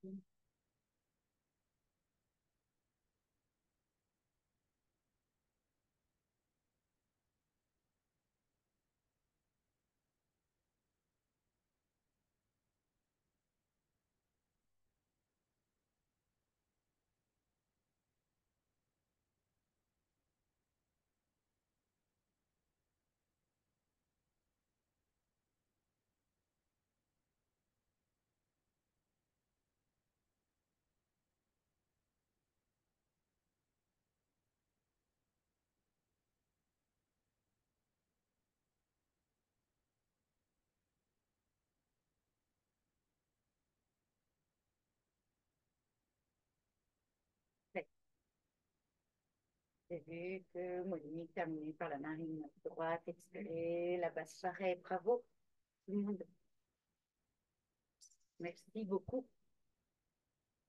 Ouais. J'ai vu que Monique terminait par la narine droite, expirée, la basse charrette. Bravo, tout le monde. Merci beaucoup.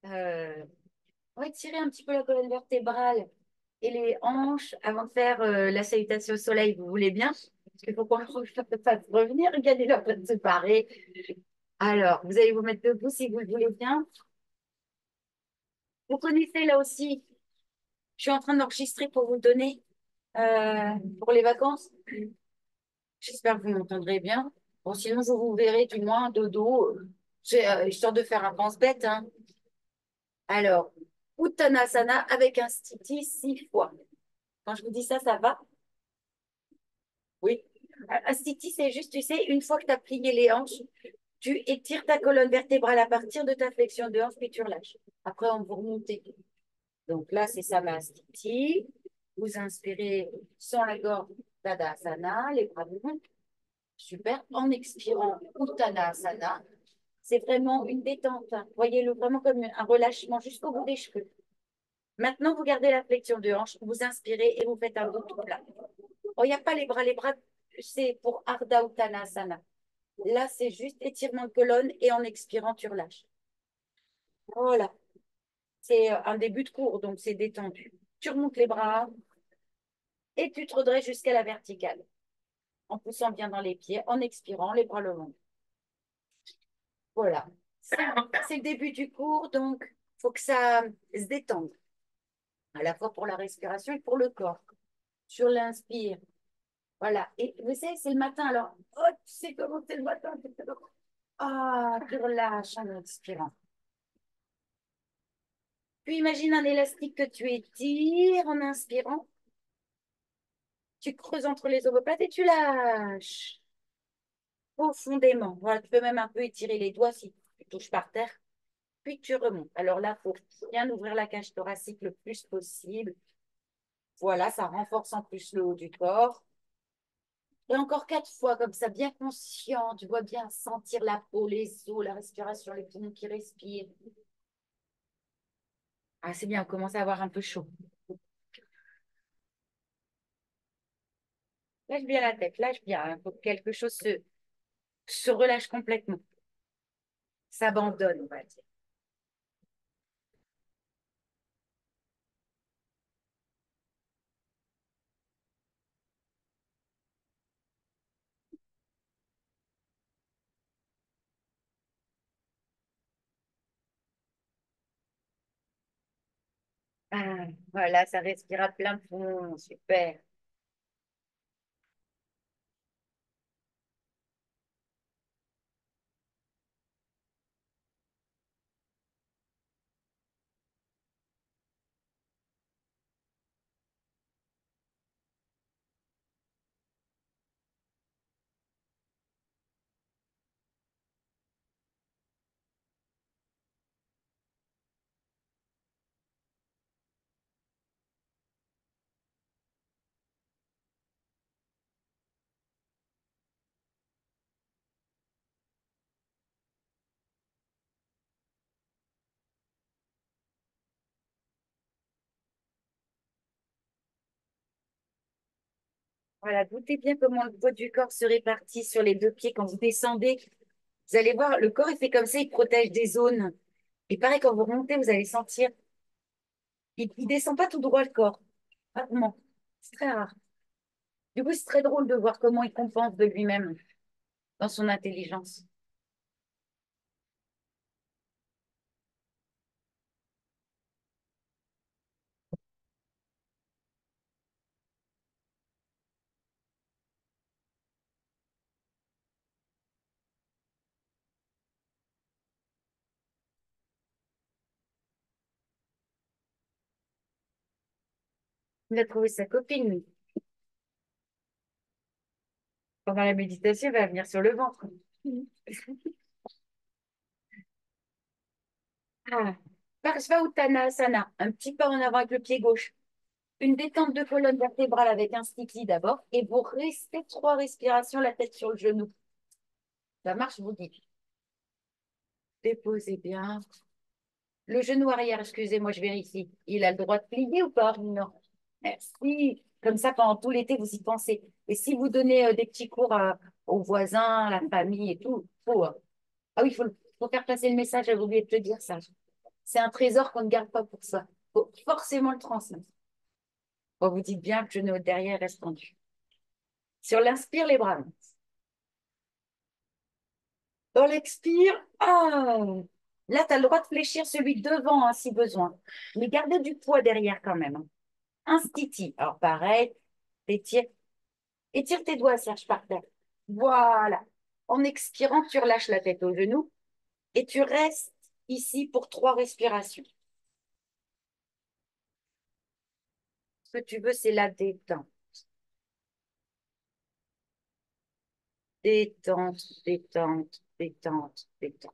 Euh, on va étirer un petit peu la colonne vertébrale et les hanches avant de faire la salutation au soleil. Vous voulez bien? Parce qu'il faut qu'on le fasse revenir. Regardez leur de se parer. Alors, vous allez vous mettre debout si vous le voulez bien. Vous connaissez là aussi, je suis en train d'enregistrer pour vous le donner pour les vacances. J'espère que vous m'entendrez bien. Bon, sinon, je vous verrai du moins de dos. Histoire de faire un pense-bête, hein. Alors, Uttanasana avec un stitti 6 fois. Quand je vous dis ça, ça va? Oui. Un stitti, c'est juste, tu sais, une fois que tu as plié les hanches, tu étires ta colonne vertébrale à partir de ta flexion de hanche, puis tu relâches. Après, on va remonter. Donc là, c'est Samastiti. Vous inspirez sans la gorge, Tadasana, les bras vous. Super. En expirant, Uttanasana. C'est vraiment une détente, hein. Voyez-le vraiment comme un relâchement jusqu'au bout des cheveux. Maintenant, vous gardez la flexion de hanche, vous inspirez et vous faites un dos tout plat. Oh, il n'y a pas les bras. Les bras, c'est pour Ardha Uttanasana. Là, c'est juste étirement de colonne et en expirant, tu relâches. Voilà. C'est un début de cours, donc c'est détendu. Tu remontes les bras et tu te redresses jusqu'à la verticale. En poussant bien dans les pieds, en expirant, les bras le long. Voilà. C'est le début du cours, donc il faut que ça se détende, à la fois pour la respiration et pour le corps. Sur l'inspire. Voilà. Et vous savez, c'est le matin, alors, oh, tu sais comment c'est le matin. Ah, tu relâches en expirant. Puis imagine un élastique que tu étires en inspirant. Tu creuses entre les omoplates et tu lâches profondément. Voilà, tu peux même un peu étirer les doigts si tu touches par terre. Puis tu remontes. Alors là, il faut bien ouvrir la cage thoracique le plus possible. Voilà, ça renforce en plus le haut du corps. Et encore 4 fois comme ça, bien conscient. Tu vois bien sentir la peau, les os, la respiration, les poumons qui respirent. Ah, c'est bien, on commence à avoir un peu chaud. Lâche bien la tête, lâche bien. Il faut que quelque chose se relâche complètement. S'abandonne, on va dire. Ah, voilà, ça respire à plein poumon. Super. Voilà, goûtez bien comment le poids du corps se répartit sur les deux pieds quand vous descendez. Vous allez voir, le corps est fait comme ça, il protège des zones. Et pareil, quand vous remontez, vous allez sentir, il ne descend pas tout droit le corps. Rarement. C'est très rare. Du coup, c'est très drôle de voir comment il compense de lui-même dans son intelligence. Il a trouvé sa copine, lui. Pendant la méditation, il va venir sur le ventre. Ah. Parshvauttanasana, un petit pas en avant avec le pied gauche. Une détente de colonne vertébrale avec un sticky d'abord. Et vous restez 3 respirations, la tête sur le genou. Ça marche, je vous dis. Déposez bien. Le genou arrière, excusez-moi, je vérifie. Il a le droit de plier ou pas? Non. Merci. Comme ça, pendant tout l'été, vous y pensez. Et si vous donnez des petits cours aux voisins, à la famille et tout, ah oui, faut faire passer le message, j'avais oublié de te dire ça. C'est un trésor qu'on ne garde pas pour ça. Faut forcément le transmettre. Bon, vous dites bien que le genou derrière reste tendu. Sur l'inspire, les bras. Dans l'expire, là, tu as le droit de fléchir celui devant hein, si besoin. Mais gardez du poids derrière quand même. Hein. Un stiti. Alors pareil, étire, étire tes doigts, Serge, par terre. Voilà. En expirant, tu relâches la tête au genou et tu restes ici pour 3 respirations. Ce que tu veux, c'est la détente. Détente, détente, détente, détente.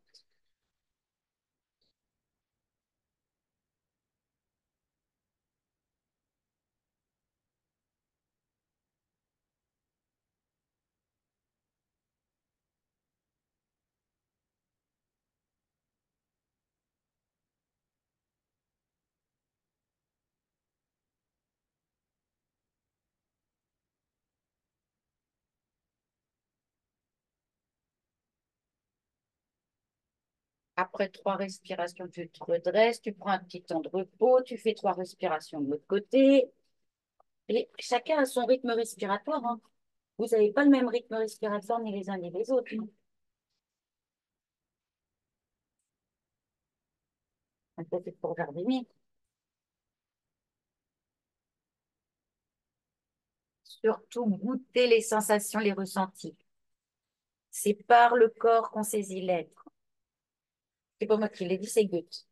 Après 3 respirations, tu te redresses, tu prends un petit temps de repos, tu fais 3 respirations de l'autre côté. Et chacun a son rythme respiratoire. Hein. Vous n'avez pas le même rythme respiratoire ni les uns ni les autres. Hein. C'est pour jardiner. Surtout goûter les sensations, les ressentis. C'est par le corps qu'on saisit l'être. C'est pas moi qui l'ai dit, c'est Goethe.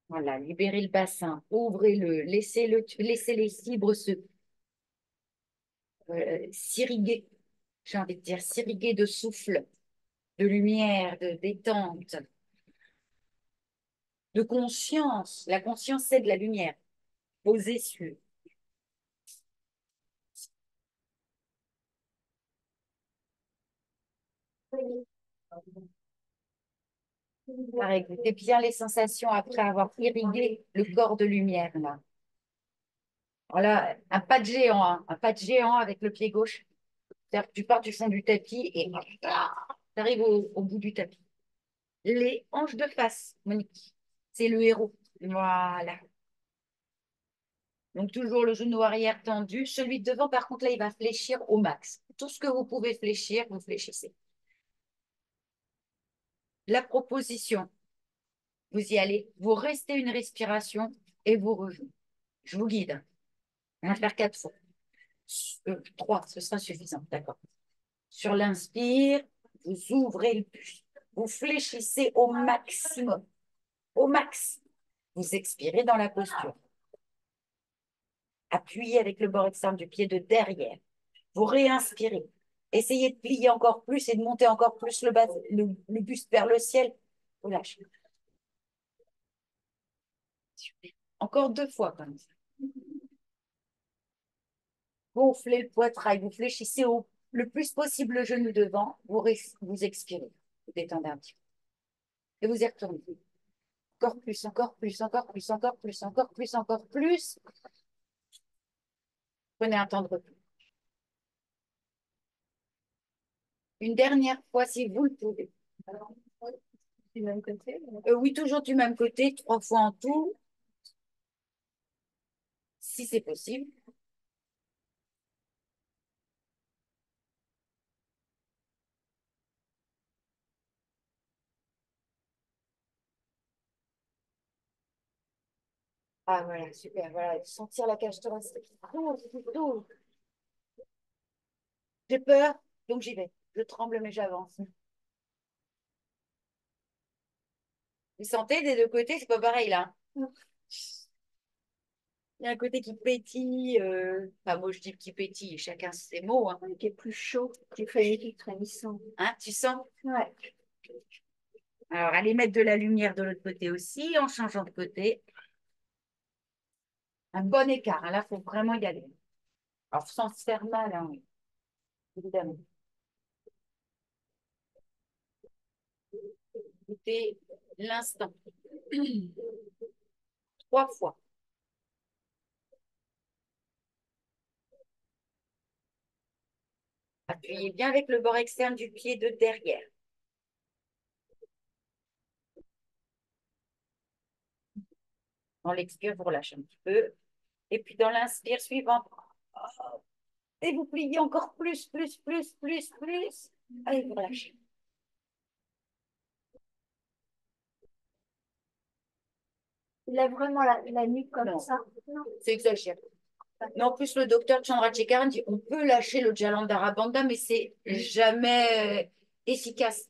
Voilà, libérez le bassin, ouvrez-le, laissez les fibres se s'irriguer. J'ai envie de dire s'irriguer de souffle, de lumière, de détente, de conscience. La conscience, c'est de la lumière. Posez sur. Pareil, écoutez bien les sensations après avoir irrigué le corps de lumière, là. Voilà, un pas de géant, hein, un pas de géant avec le pied gauche. C'est-à-dire que tu pars du fond du tapis et tu arrives au bout du tapis. Les hanches de face, Monique. C'est le héros. Voilà. Donc, toujours le genou arrière tendu. Celui de devant, par contre, là, il va fléchir au max. Tout ce que vous pouvez fléchir, vous fléchissez. La proposition, vous y allez, vous restez une respiration et vous revenez. Je vous guide. On va faire 4 fois. 3, ce sera suffisant. D'accord. Sur l'inspire, vous ouvrez le buste. Vous fléchissez au maximum. Au max. Vous expirez dans la posture. Appuyez avec le bord externe du pied de derrière. Vous réinspirez. Essayez de plier encore plus et de monter encore plus le buste vers le ciel. Vous lâchez. Encore 2 fois comme ça. Gonflez le poitrail. Vous fléchissez le plus possible le genou devant. Vous expirez. Vous détendez un petit peu. Et vous y retournez. Encore plus, encore plus, encore plus, encore plus, encore plus, encore plus. Prenez un temps de repos. Une dernière fois, si vous le pouvez. Du même côté? Oui, toujours du même côté, 3 fois en tout. si c'est possible. Ah voilà, super, voilà, sentir la cage thoracique. Ouh. J'ai peur, donc j'y vais. Je tremble, mais j'avance. Vous sentez des deux côtés, c'est pas pareil là. Il y a un côté qui pétille. Enfin, moi, je dis qui pétille, chacun ses mots. Hein. Qui est plus chaud, plus frénétique, frémissant. Hein, tu sens? Ouais. Alors, allez mettre de la lumière de l'autre côté aussi, en changeant de côté. Un bon écart. Hein, là, il faut vraiment y aller. Alors, sans se faire mal, hein, oui, évidemment. Écoutez l'instant. 3 fois. Appuyez bien avec le bord externe du pied de derrière. On l'expire, vous relâchez un petit peu. Et puis, dans l'inspire suivant, et vous pliez encore plus, plus, plus, plus, plus. Allez, vous relâchez. Il a vraiment la nuque comme Non, ça. Non. c'est exagéré. Mais en plus, le docteur Chandrasekharan dit on peut lâcher le Jalandhara Bandha, mais c'est jamais efficace.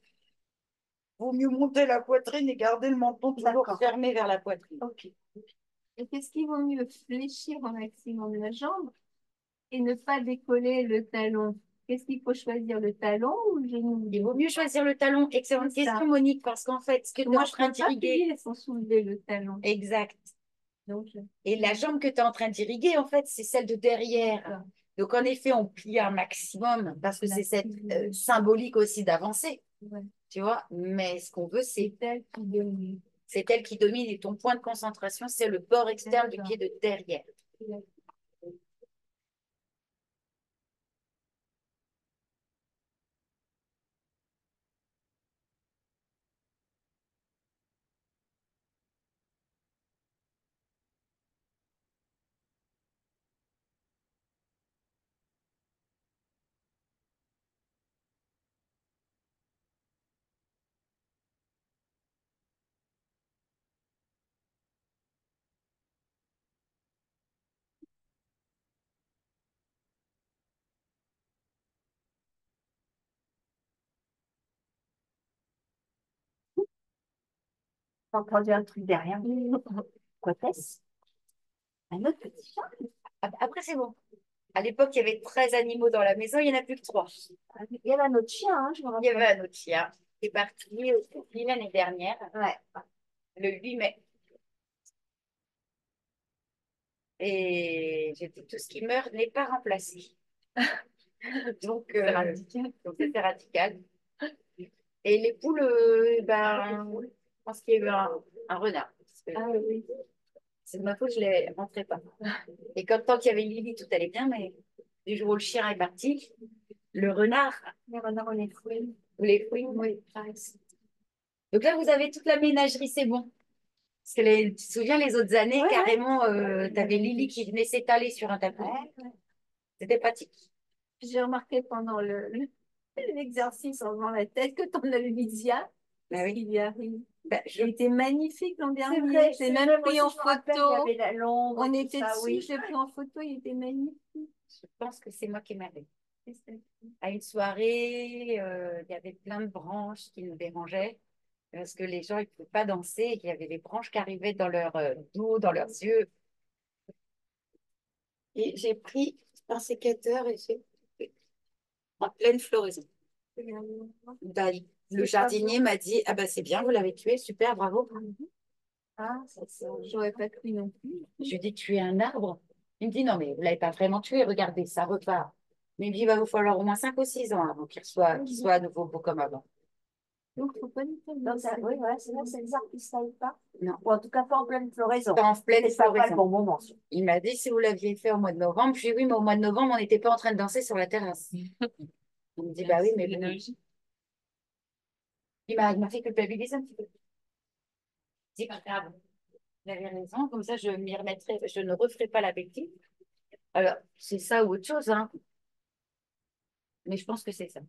Vaut mieux monter la poitrine et garder le menton toujours fermé vers la poitrine. Ok. Et qu'est-ce qu'il vaut mieux fléchir au maximum la jambe et ne pas décoller le talon? Qu'est-ce qu'il faut choisir, le talon ou le genou? Il vaut mieux choisir le talon. Excellente question, Monique, parce qu'en fait, ce que tu es Moi, en je train peux pas d'irriguer. plier sans soulever le talon. Exact. Donc, Et la jambe que tu es en train d'irriguer, en fait, c'est celle de derrière. Donc, en effet, on plie un maximum parce que c'est cette symbolique aussi d'avancer. ouais. Tu vois, mais ce qu'on veut, C'est elle qui domine. c'est elle qui domine et ton point de concentration, c'est le bord externe du pied de derrière. J'ai entendu un truc derrière. Quoi est-ce? Un autre petit chat? Après, c'est bon. À l'époque, il y avait 13 animaux dans la maison, il n'y en a plus que 3. Il y avait un autre chien, hein, je me Il y rappelle. avait un autre chien qui est parti aussi l'année dernière, Ouais. le 8 mai. Et j'ai dit, tout ce qui meurt n'est pas remplacé. Donc, donc c'était radical. Et les poules, ben, je pense qu'il y a eu un renard. Ah oui. C'est de ma faute, je ne les rentrais pas. Et comme tant qu'il y avait Lily, tout allait bien, mais du jour où le chien est parti, le renard, Les renards, on les fouille. les fruits. Oui, pareil. Donc là, vous avez toute la ménagerie, c'est bon. Parce que tu te souviens, les autres années, Ouais, carrément, tu avais Lily qui venait s'étaler sur un tapis. ouais. C'était pratique. J'ai remarqué pendant l'exercice en faisant la tête que ton Olivia, Ah oui. il y arrive. Ben, Il était magnifique l'an C'est dernier. vrai, J'ai c'est même vrai, moi pris en aussi, je me rappelle, il y photo. avait la longue, Oh, on tout était ça, dessus, oui. j'ai pris en photo, il était magnifique. je pense que c'est moi qui m'avais. À une soirée, il y avait plein de branches qui nous dérangeaient parce que les gens ne pouvaient pas danser et qu'il y avait des branches qui arrivaient dans leur dos, dans leurs yeux. Et j'ai pris un sécateur et j'ai coupé en pleine floraison. Ben, le jardinier m'a dit, ah ben c'est bien, vous l'avez tué, super, bravo. Ah, ça, j'aurais pas cru non plus. Je lui dis, tuer un arbre? Il me dit, non, mais vous ne l'avez pas vraiment tué, regardez, ça repart. Mais il me dit, il va vous falloir au moins 5 ou 6 ans avant qu'il soit à nouveau beau comme avant. Donc, faut pas du tout. Donc, ça, oui, voilà, c'est là, c'est les arbres qui ne savent pas. Non. Ou en tout cas, pas en pleine floraison. Pas en pleine C'est pas le floraison. bon moment. Il m'a dit, si vous l'aviez fait au mois de novembre, je lui ai dit, oui, mais au mois de novembre, on n'était pas en train de danser sur la terrasse. Il me dit, bah oui, mais bon. Il m'a fait culpabiliser un petit peu. C'est pas grave. Vous avez raison, comme ça je m'y remettrai, je ne referai pas la bêtise. Alors, c'est ça ou autre chose, hein, mais je pense que c'est ça.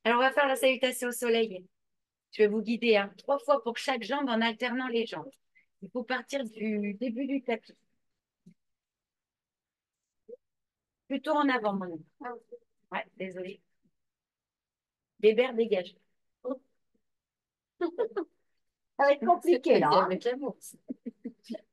Alors, on va faire la salutation au soleil. Je vais vous guider, hein, 3 fois pour chaque jambe en alternant les jambes. Il faut partir du début du tapis. Plutôt en avant, mon ami. Ouais, désolé. Bébert, dégage. Ça va être compliqué là, C'est hein. avec l'amour.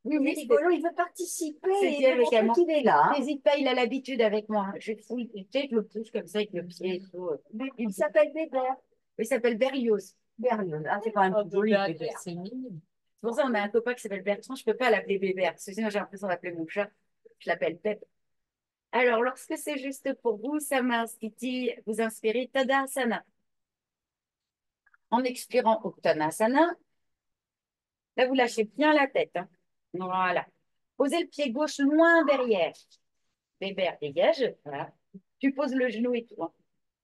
Oui, Oui, c'est rigolo, il veut participer c'est et dit il veut avec montrer amour. qu'il est là, hein. N'hésite pas, il a l'habitude avec moi. Je fouille, tu sais, je le pousse comme ça avec le pied et tout. Il s'appelle Bébert. Il s'appelle Berlioz. Berlioz. Ah, c'est quand même plus joli, Bébert. C'est mignon. C'est pour ça qu'on a un copain qui s'appelle Bertrand. Je ne peux pas l'appeler Bébert, parce que sinon j'ai l'impression d'appeler mon chat. Je l'appelle Pep. Alors, lorsque c'est juste pour vous, Samasthiti, vous inspirez Tadasana. En expirant Uttanasana, là, vous lâchez bien la tête, hein. Voilà. Posez le pied gauche loin derrière. Bébert, dégage. Voilà. Tu poses le genou et tout, hein.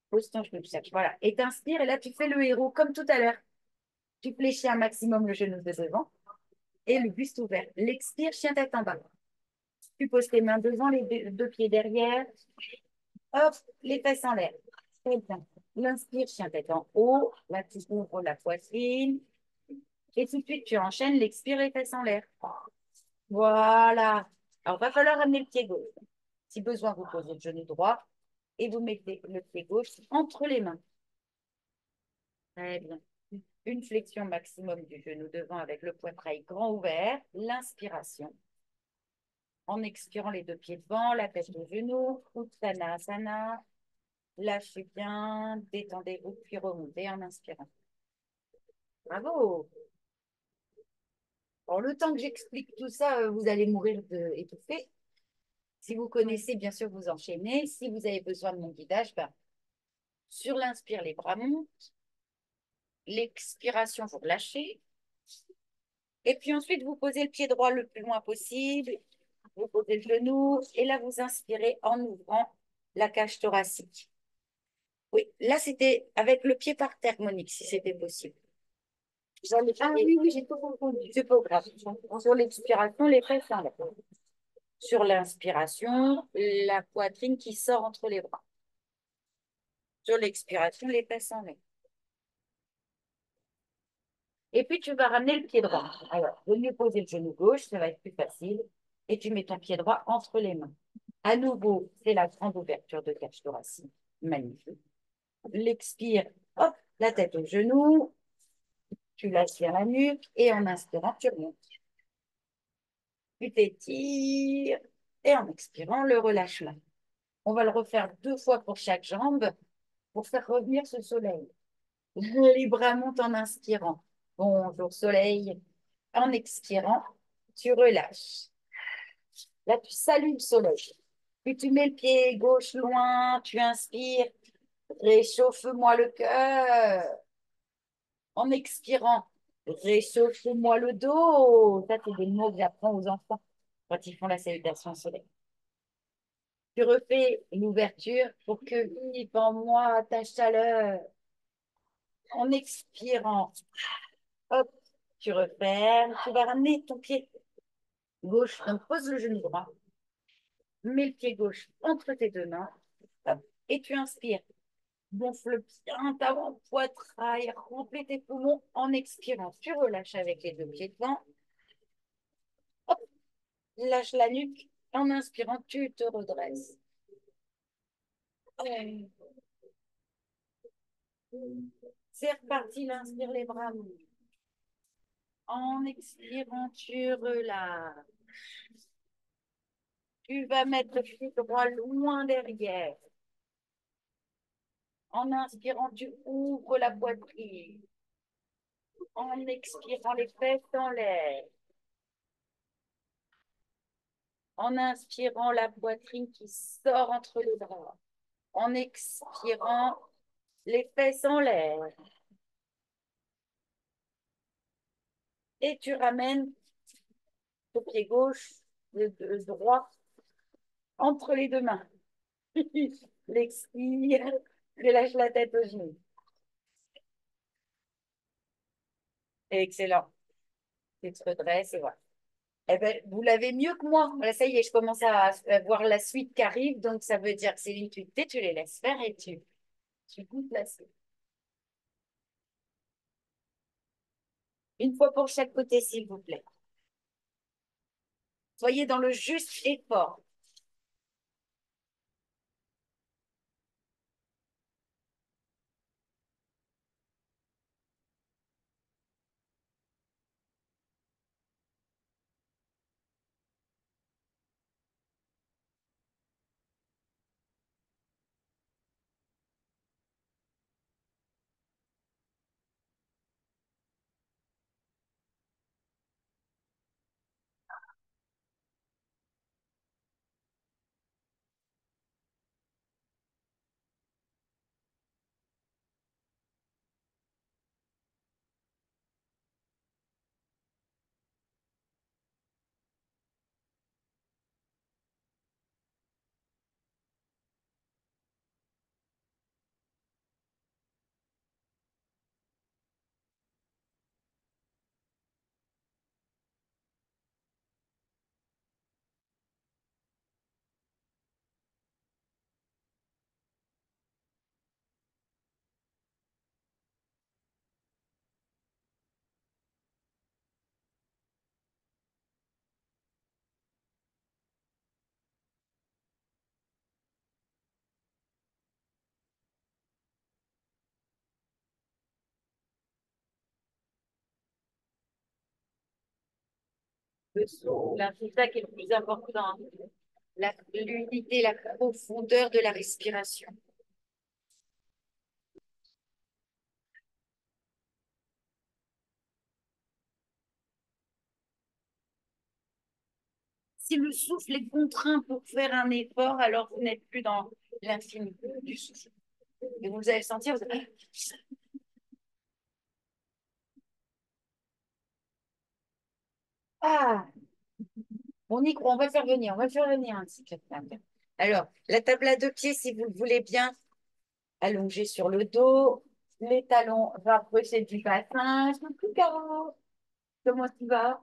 Pose ton genou, tout ça. Voilà. Et t'inspires, et là, tu fais le héros comme tout à l'heure. Tu fléchis un maximum le genou de devant et le buste ouvert. L'expire, chien tête en bas. Tu poses tes mains devant, les deux pieds derrière. Hop, les fesses en l'air. Très bien. L'inspire, chien tête en haut. Là, tu ouvres la poitrine. Et tout de suite, tu enchaînes l'expire, les fesses en l'air. Voilà. Alors, va falloir amener le pied gauche. Si besoin, vous posez le genou droit et vous mettez le pied gauche entre les mains. Très bien. Une flexion maximum du genou devant avec le poitrail grand ouvert. L'inspiration. En expirant les deux pieds devant, la tête au genou. Uttanasana. Lâchez bien, détendez-vous, puis remontez en inspirant. Bravo! Alors, le temps que j'explique tout ça, vous allez mourir étouffé. Si vous connaissez, bien sûr, vous enchaînez. Si vous avez besoin de mon guidage, ben, sur l'inspire, les bras montent. L'expiration, vous relâchez. Et puis ensuite, vous posez le pied droit le plus loin possible. Vous posez le genou. Et là, vous inspirez en ouvrant la cage thoracique. Oui, là, c'était avec le pied par terre, Monique, si c'était possible. Ah oui, oui, j'ai tout compris. C'est pas grave. Sur l'expiration, les fesses en l'air. Sur l'inspiration, la poitrine qui sort entre les bras. Sur l'expiration, les fesses en l'air. Et puis, tu vas ramener le pied droit. Alors, vaut mieux poser le genou gauche, ça va être plus facile. Et tu mets ton pied droit entre les mains. À nouveau, c'est la grande ouverture de cage thoracique. Magnifique. L'expire, hop, la tête au genou. Tu lâches bien la nuque. Et en inspirant, tu remontes. Tu t'étires. Et en expirant, le relâchement. On va le refaire 2 fois pour chaque jambe pour faire revenir ce soleil. Les bras montent en inspirant. Bonjour soleil. En expirant, tu relâches. Là, tu salues le soleil. Puis tu mets le pied gauche loin, tu inspires. Réchauffe-moi le cœur. En expirant, réchauffe-moi le dos. Ça, c'est des mots que j'apprends aux enfants quand ils font la salutation au soleil. Tu refais l'ouverture pour que vive en moi ta chaleur. En expirant, hop, tu refermes. Tu vas ramener ton pied gauche. Donc, pose le genou droit. Mets le pied gauche entre tes deux mains. Hop, et tu inspires. Gonfle bien ta poitrail. Remplis tes poumons en expirant. Tu relâches avec les deux pieds devant. Hop, lâche la nuque. En inspirant, tu te redresses. C'est reparti, l'inspire les bras. En expirant, tu relâches. Tu vas mettre le pied droit loin derrière. En inspirant, tu ouvres la poitrine. En expirant, les fesses en l'air. En inspirant, la poitrine qui sort entre les bras. En expirant, les fesses en l'air. Et tu ramènes ton pied gauche, le droit, entre les deux mains. L'expire, relâche la tête aux genoux. Excellent. Tu te redresses et voilà. Eh ben, vous l'avez mieux que moi. Voilà, ça y est, je commence à voir la suite qui arrive. Donc, ça veut dire que Céline, tu te tais, tu les laisses faire et tu goûtes la suite. Une fois pour chaque côté, s'il vous plaît. Soyez dans le juste effort. C'est ça qui est le plus important. L'unité, la profondeur de la respiration. Si le souffle est contraint pour faire un effort, alors vous n'êtes plus dans l'infini du souffle. Et vous allez le sentir, vous allez... Ah, on y croit, on va faire venir un petit quelqu'un. Alors, la table à deux pieds, si vous le voulez bien, allongée sur le dos, les talons rapprochés du bassin. Coucou Caro, comment tu vas?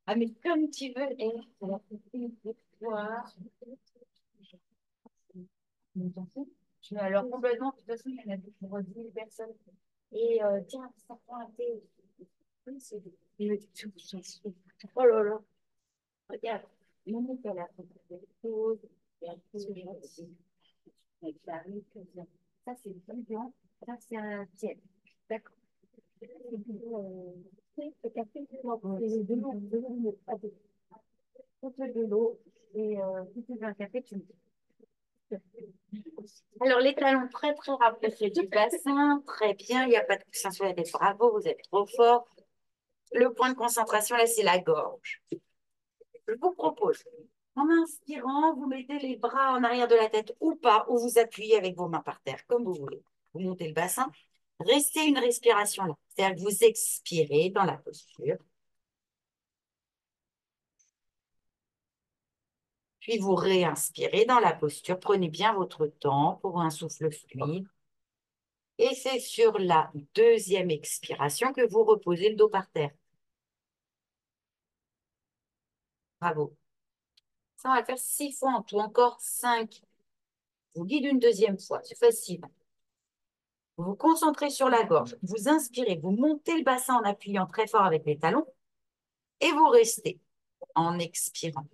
Ah, mais comme tu veux, et c'est la petite toi. Je mets alors complètement, de toute façon, il y en a pour 10 000 personnes. Et tiens, ça prend un thé. Oui, c'est oh là là, regarde, mon elle a fait des choses, et elle fait des choses. Avec la riz, comme ça. Ça, c'est le blanc, ça, c'est un tiède. D'accord. Le café, c'est de l'eau. Et si tu veux un café, tu me dis. Alors, les talons très, très rapprochés du bassin. Très bien. Il n'y a pas de coussin sur la tête. Bravo, vous êtes trop fort. Le point de concentration, là, c'est la gorge. Je vous propose, en inspirant, vous mettez les bras en arrière de la tête ou pas, ou vous appuyez avec vos mains par terre, comme vous voulez. Vous montez le bassin. Restez une respiration là. C'est-à-dire que vous expirez dans la posture. Puis vous réinspirez dans la posture. Prenez bien votre temps pour un souffle fluide. Et c'est sur la deuxième expiration que vous reposez le dos par terre. Bravo. Ça, on va le faire 6 fois en tout, encore 5. Je vous guide une deuxième fois, c'est facile. Vous vous concentrez sur la gorge, vous inspirez, vous montez le bassin en appuyant très fort avec les talons et vous restez en expirant.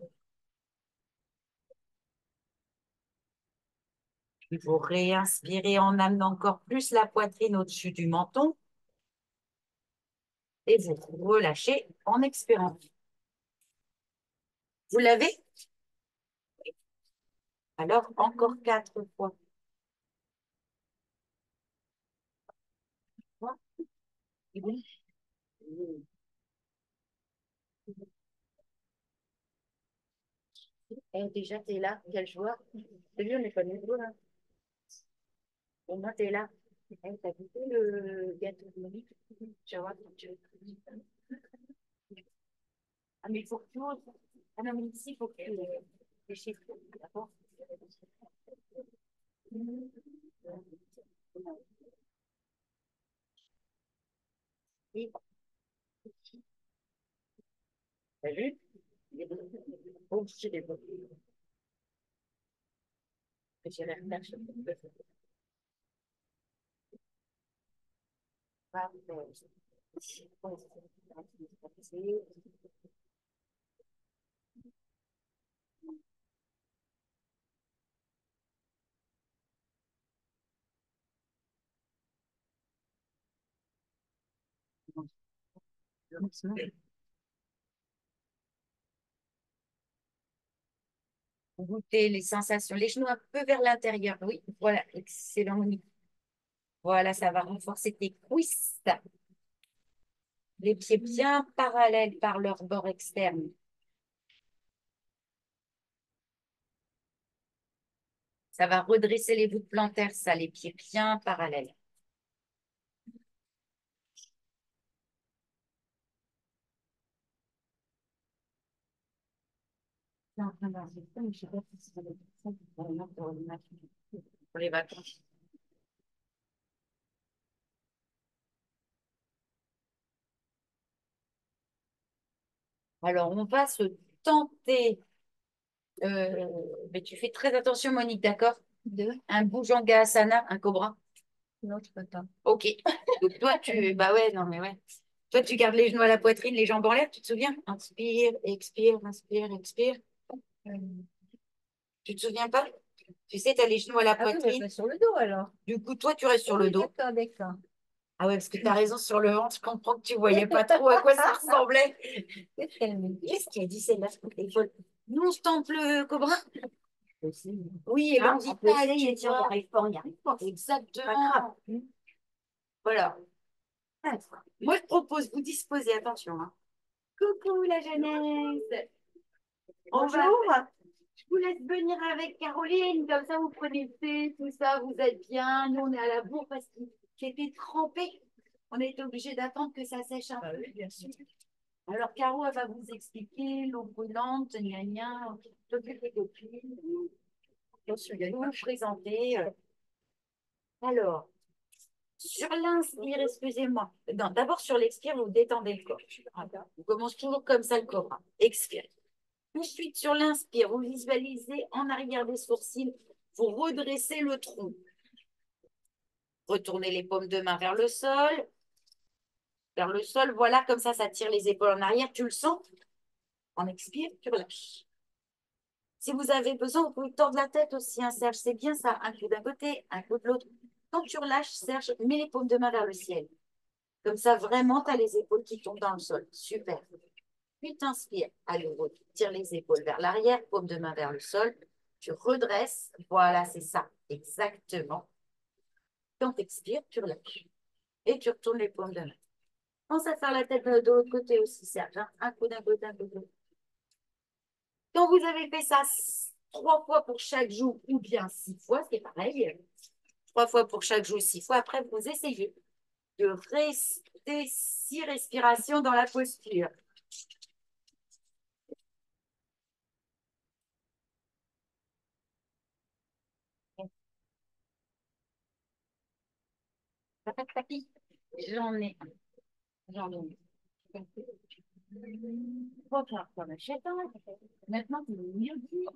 Puis vous réinspirez en amenant encore plus la poitrine au-dessus du menton et vous relâchez en expirant. Vous l'avez? Alors encore 4 fois. Et oui. Et déjà, tu es là, quelle joie. C'est lui, on n'est pas nouveau là. Au moins, tu es là. Eh, t'as goûté le gâteau de Monique? Tu vas voir quand tu veux. Ah, mais il faut que tu oses. Ah non, mais ici, il faut que tu les chiffres. D'accord? Et T'as vu? Oh, je l'ai pas. Je l'ai recherché. Goûter les sensations, les genoux un peu vers l'intérieur. Oui, voilà, excellent, Monique. Voilà, ça va renforcer tes cuisses. Les pieds bien parallèles par leur bord externe. Ça va redresser les voûtes plantaires, ça, les pieds bien parallèles. Non, non, non, c'est ça, mais je sais pas si c'est ça pour les vacances. Alors, on va se tenter, mais tu fais très attention, Monique, d'accord? Un Bhujanga Asana, un cobra. Non, je peux pas. Ok. Donc, toi, bah ouais, non, mais ouais. Toi, tu gardes les genoux à la poitrine, les jambes en l'air, tu te souviens? Inspire, expire, inspire, expire. Euh, Tu te souviens pas? Tu sais, tu as les genoux à la Ah oui, mais poitrine. pas sur le dos alors. Du coup, toi, tu restes sur le Oui, dos. d'accord, d'accord. Ah ouais, parce que tu as raison sur le ventre. Je comprends que tu voyais pas trop à quoi ça ressemblait. Qu'est-ce qu'elle me dit? Qu'est-ce qu'elle dit, celle-là? Elle est folle. Nous, on se tente le cobra. Possible. Oui, et Hein, ben, on on dit peut pas, allez, essayer, tu si on n'y vois. arrive pas, on n'y arrive pas. Exactement. Voilà. Ah, Moi, je propose, vous disposez, attention, hein. Coucou la jeunesse. bonjour. Je vous laisse venir avec Caroline, comme ça vous prenez le thé, tout ça, vous êtes bien. Nous, on est à la bourre parce qu'il était trempé. On a été obligé d'attendre que ça sèche un peu. Oui, bien sûr. Alors, Caro, elle va vous expliquer l'eau brûlante, gna gna, t'occupes des copines, vous vous présenter. Alors, sur l'inspire, excusez-moi. Non, d'abord sur l'expire, vous détendez le corps. On commence toujours comme ça le corps, hein. Expire. Ensuite, sur l'inspire, vous visualisez en arrière des sourcils, vous redressez le tronc. Retournez les paumes de main vers le sol. Vers le sol, voilà, comme ça tire les épaules en arrière. Tu le sens? On expire, tu relâches. Si vous avez besoin, vous pouvez tordre la tête aussi, hein, Serge. C'est bien ça. Un coup d'un côté, un coup de l'autre. Quand tu relâches, Serge, mets les paumes de main vers le ciel. Comme ça, vraiment, tu as les épaules qui tombent dans le sol. Super. Puis tu inspires. À nouveau, tu tires les épaules vers l'arrière, paumes de main vers le sol. Tu redresses. Voilà, c'est ça. Exactement. Quand tu expires, tu relâches. Et tu retournes les paumes de main. Pense à faire la tête de l'autre côté aussi, Serge, hein. Un coup d'un côté, un coup de l'autre. Quand vous avez fait ça 3 fois pour chaque jour ou bien 6 fois, c'est pareil. 3 fois pour chaque jour, 6 fois. Après, vous essayez de rester 6 respirations dans la posture. J'en ai un. J'en ai un. Faut faire comme un chétan. Maintenant, tu es mieux dit.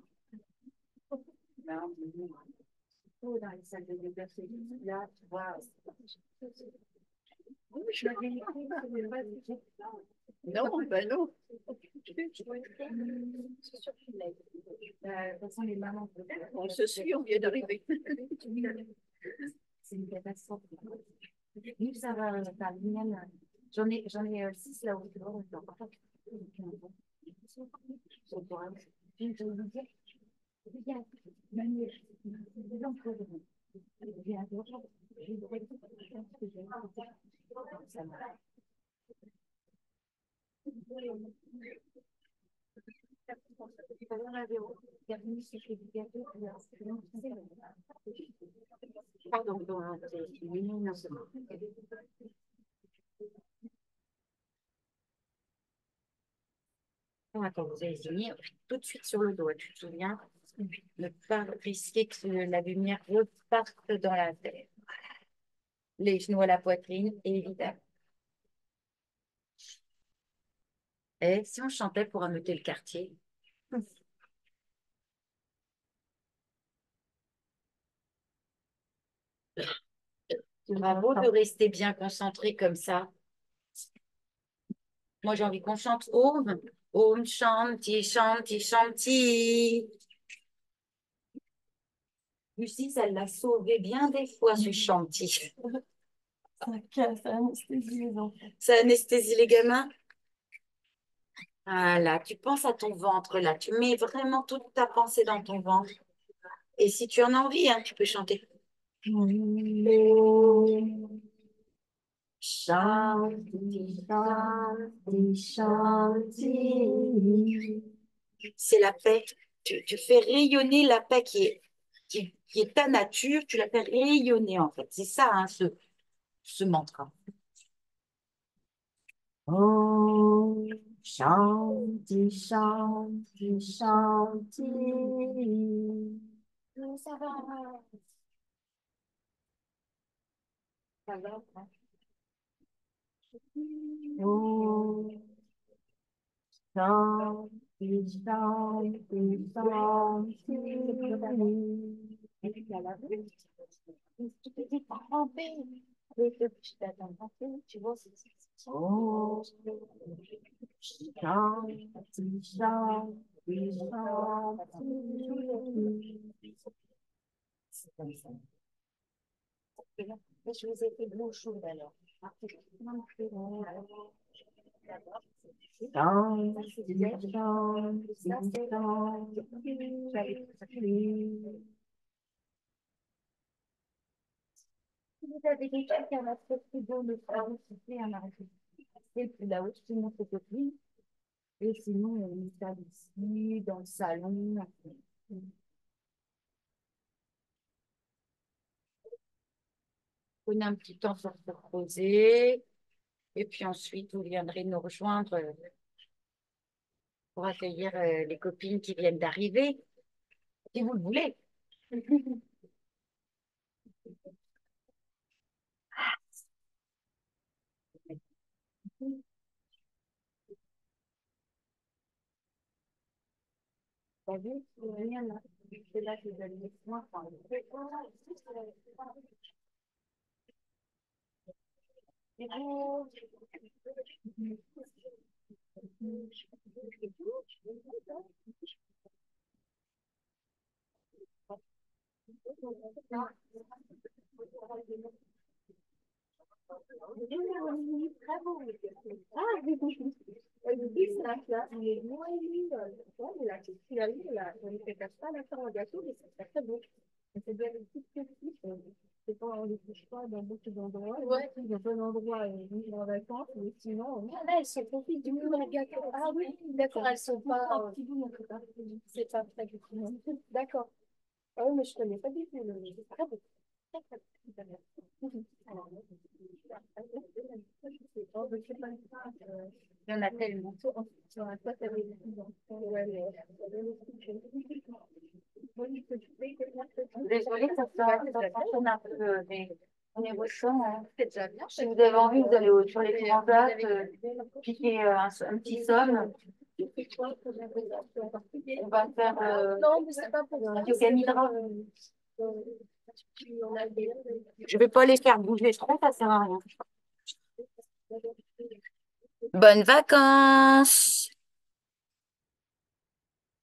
Dans les salles de liberté, là, tu vois. Oui, je l'avais écrit, non, ben non. C'est sûr qu'il l'a écrit. De toute façon, les mamans, on se suit, on vient d'arriver. C'est une catastrophe. Nous, ça va, par mienne, j'en ai 6 là où je dois encore. Je vais vous dire, regarde, Manuel, des enfants, j'ai un jour, j'ai une vraie que j'ai ça m'a. Pardon, non, c'est bon. Attends, vous allez signer tout de suite sur le dos, tu te souviens? Ne pas risquer que la lumière reparte dans la tête. Les genoux à la poitrine, évidemment. Et si on chantait pour ameuter le quartier? Bravo de rester bien concentré comme ça. Moi, j'ai envie qu'on chante Om. Om Shanti, Shanti, Shanti. Lucie, ça l'a sauvé bien des fois, ce Shanti. Ça casse, ça anesthésie les enfants. Ça anesthésie les gamins. Voilà, tu penses à ton ventre là. Tu mets vraiment toute ta pensée dans ton ventre. Et si tu en as envie, hein, tu peux chanter. Shanti, Shanti, Shanti. C'est la paix. Tu fais rayonner la paix qui est ta nature, tu la fais rayonner en fait. C'est ça, hein, ce mantra. Oh, Shanti, Shanti, Shanti. Ça va, ça va. Oh, Shanti, Shanti, Shanti. Tu te dis tremper. Je t'attends tremper, tu vois, oh, Shanti, Shanti, Shanti. C'est comme ça. Mais je vous ai fait de l'eau chaude alors. Si vous avez des trucs à mettre au frigo, le faire aussi à m'arrêter. Et puis là-haut, je te montre copine. Et sinon, on met ça ici, dans le salon. Prenez un petit temps pour se reposer. Et puis ensuite, vous viendrez nous rejoindre pour accueillir les copines qui viennent d'arriver, si vous le voulez. T'as vu, c'est rien là. C'est là que vous allez les soins. Enfin, et vous, bravo. Ah, oui, oui. Le business, là, il est moins lui, il a tout finalement, on ne fait pas la faire en gâteau, mais c'est très beau. Et c'est bien les petites petites. C'est pas, on ne les touche pas dans beaucoup d'endroits. Ouais. Il y a plein d'endroits où ils vont en vacances, mais sinon. Ah, là, elles sont confites du coup dans le gâteau. Ah oui, d'accord, elles sont pas. Un petit bout, en tout cas. C'est pas très du tout. D'accord. Ah oui, mais je connais pas du tout. C'est très beau. Très, très, très bien. Alors, il y en a tellement. Désolée, ça sonne un peu au niveau son. Hein. C'est déjà bien. Si vous avez envie, vous allez sur les transats, piquer un petit somme. On va faire non, mais c'est pas pour yoga nidra. Je vais pas les faire bouger trop, ça sert à rien. Bonnes vacances!